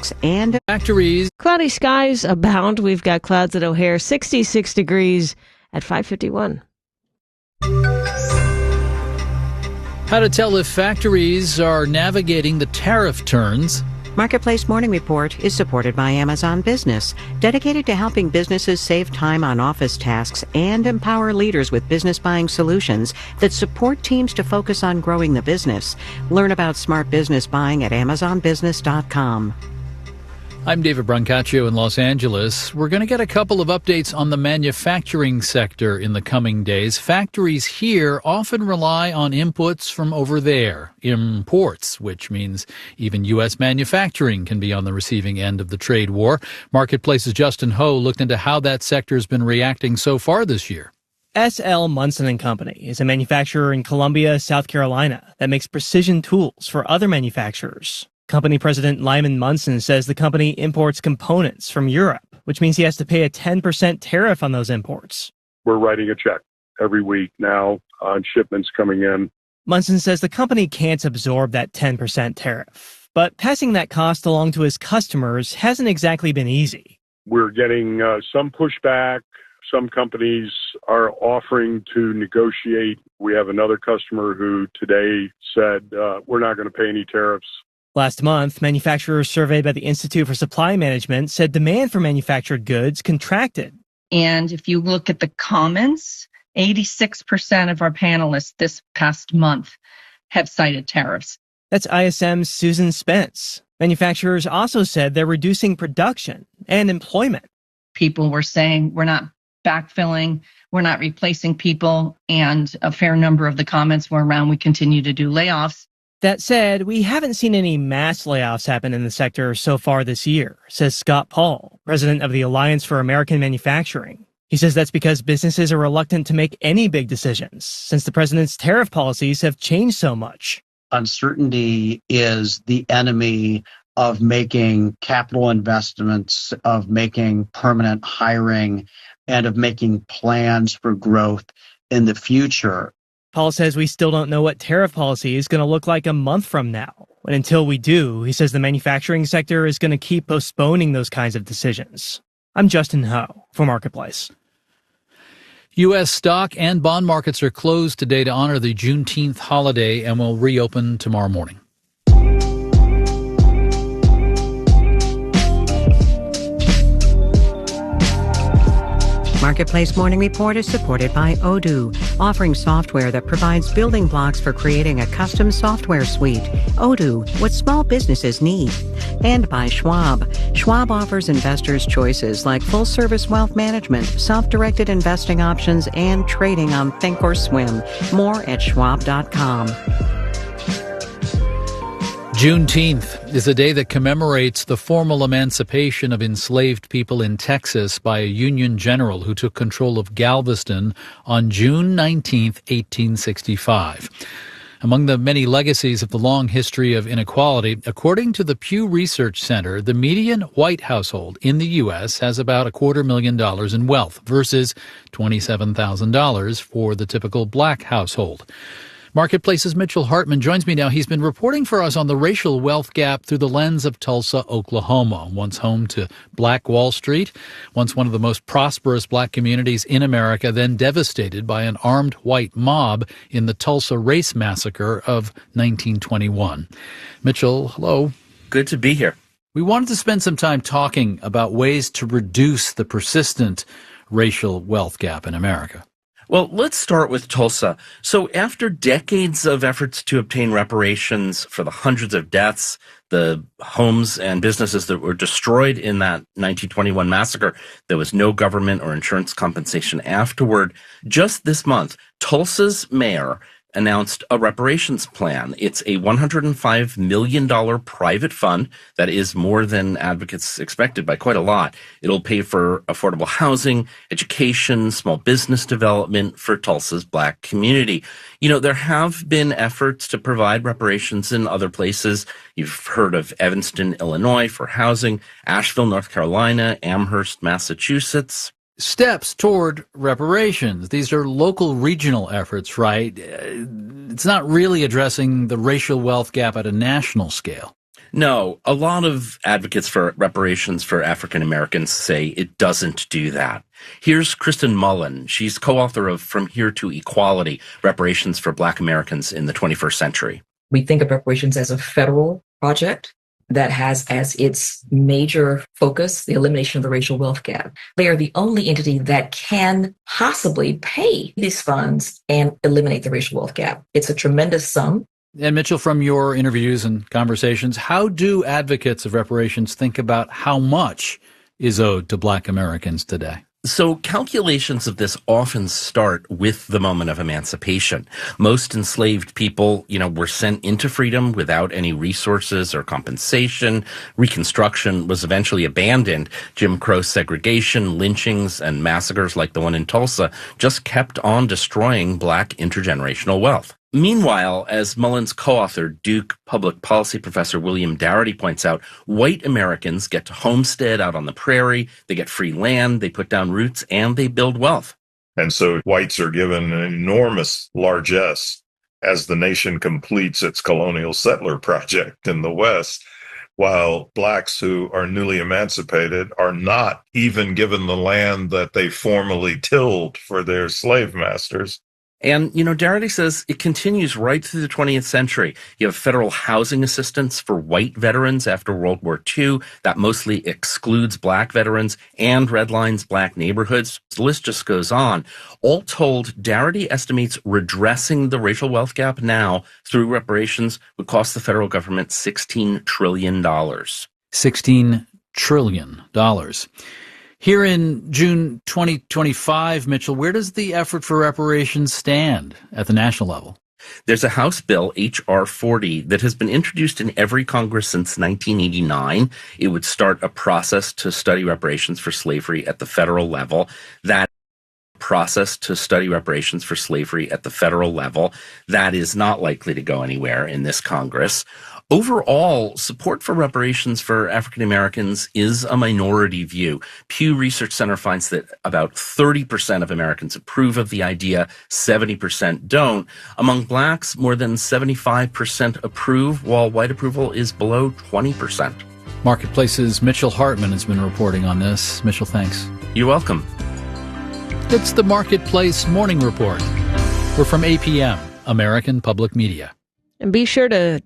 tasks and factories. Cloudy skies abound. We've got clouds at O'Hare, 66 degrees at 5:51. How to tell if factories are navigating the tariff turns. Marketplace Morning Report is supported by Amazon Business, dedicated to helping businesses save time on office tasks and empower leaders with business buying solutions that support teams to focus on growing the business. Learn about smart business buying at amazonbusiness.com. I'm David Brancaccio in Los Angeles. We're going to get a couple of updates on the manufacturing sector in the coming days. Factories here often rely on inputs from over there, imports, which means even U.S. manufacturing can be on the receiving end of the trade war. Marketplace's Justin Ho looked into how that sector has been reacting so far this year. S.L. Munson & Company is a manufacturer in Columbia, South Carolina that makes precision tools for other manufacturers. Company president Lyman Munson says the company imports components from Europe, which means he has to pay a 10% tariff on those imports. We're writing a check every week now on shipments coming in. Munson says the company can't absorb that 10% tariff, but passing that cost along to his customers hasn't exactly been easy. We're getting some pushback. Some companies are offering to negotiate. We have another customer who today said, we're not going to pay any tariffs. Last month, manufacturers surveyed by the Institute for Supply Management said demand for manufactured goods contracted. And if you look at the comments, 86% of our panelists this past month have cited tariffs. That's ISM's Susan Spence. Manufacturers also said they're reducing production and employment. People were saying we're not backfilling, we're not replacing people, and a fair number of the comments were around we continue to do layoffs. That said, we haven't seen any mass layoffs happen in the sector so far this year, says Scott Paul, president of the Alliance for American Manufacturing. He says that's because businesses are reluctant to make any big decisions since the president's tariff policies have changed so much. Uncertainty is the enemy of making capital investments, of making permanent hiring, and of making plans for growth in the future. Paul says we still don't know what tariff policy is going to look like a month from now. And until we do, he says the manufacturing sector is going to keep postponing those kinds of decisions. I'm Justin Ho for Marketplace. U.S. stock and bond markets are closed today to honor the Juneteenth holiday and will reopen tomorrow morning. Marketplace Morning Report is supported by Odoo, offering software that provides building blocks for creating a custom software suite. Odoo, what small businesses need. And by Schwab. Schwab offers investors choices like full-service wealth management, self-directed investing options, and trading on Thinkorswim. More at schwab.com. Juneteenth is a day that commemorates the formal emancipation of enslaved people in Texas by a Union general who took control of Galveston on June 19, 1865. Among the many legacies of the long history of inequality, according to the Pew Research Center, the median white household in the U.S. has about $250,000 in wealth versus $27,000 for the typical black household. Marketplace's Mitchell Hartman joins me now. He's been reporting for us on the racial wealth gap through the lens of Tulsa, Oklahoma, once home to Black Wall Street, once one of the most prosperous black communities in America, then devastated by an armed white mob in the Tulsa Race Massacre of 1921. Mitchell, hello. Good to be here. We wanted to spend some time talking about ways to reduce the persistent racial wealth gap in America. Well, let's start with Tulsa. So after decades of efforts to obtain reparations for the hundreds of deaths, the homes and businesses that were destroyed in that 1921 massacre, there was no government or insurance compensation afterward. Just this month, Tulsa's mayor announced a reparations plan. It's a $105 million private fund that is more than advocates expected by quite a lot. It'll pay for affordable housing, education, small business development for Tulsa's black community. You know, there have been efforts to provide reparations in other places. You've heard of Evanston, Illinois for housing, Asheville, North Carolina, Amherst, Massachusetts. Steps toward reparations. These are local regional efforts, right? It's not really addressing the racial wealth gap at a national scale. No, a lot of advocates for reparations for African Americans say it doesn't do that. Here's Kristen Mullen. She's co-author of From Here to Equality, Reparations for Black Americans in the 21st Century. We think of reparations as a federal project that has as its major focus the elimination of the racial wealth gap. They are the only entity that can possibly pay these funds and eliminate the racial wealth gap. It's a tremendous sum. And Mitchell, from your interviews and conversations, how do advocates of reparations think about how much is owed to Black Americans today? So calculations of this often start with the moment of emancipation. Most enslaved people, were sent into freedom without any resources or compensation. Reconstruction was eventually abandoned. Jim Crow segregation, lynchings, and massacres like the one in Tulsa just kept on destroying Black intergenerational wealth. Meanwhile, as Mullen's co-author, Duke public policy professor William Darity points out, white Americans get to homestead out on the prairie, they get free land, they put down roots, and they build wealth. And so whites are given an enormous largesse as the nation completes its colonial settler project in the West, while blacks who are newly emancipated are not even given the land that they formerly tilled for their slave masters. And, Darity says it continues right through the 20th century. You have federal housing assistance for white veterans after World War II. That mostly excludes Black veterans and redlines Black neighborhoods. The list just goes on. All told, Darity estimates redressing the racial wealth gap now through reparations would cost the federal government $16 trillion. $16 trillion. Here in June 2025, Mitchell, where does the effort for reparations stand at the national level? There's a House bill, H.R. 40, that has been introduced in every Congress since 1989. It would start a process to study reparations for slavery at the federal level. That process to study reparations for slavery at the federal level, that is not likely to go anywhere in this Congress. Overall, support for reparations for African Americans is a minority view. Pew Research Center finds that about 30% of Americans approve of the idea, 70% don't. Among blacks, more than 75% approve, while white approval is below 20%. Marketplace's Mitchell Hartman has been reporting on this. Mitchell, thanks. You're welcome. It's the Marketplace Morning Report. We're from APM, American Public Media. And be sure to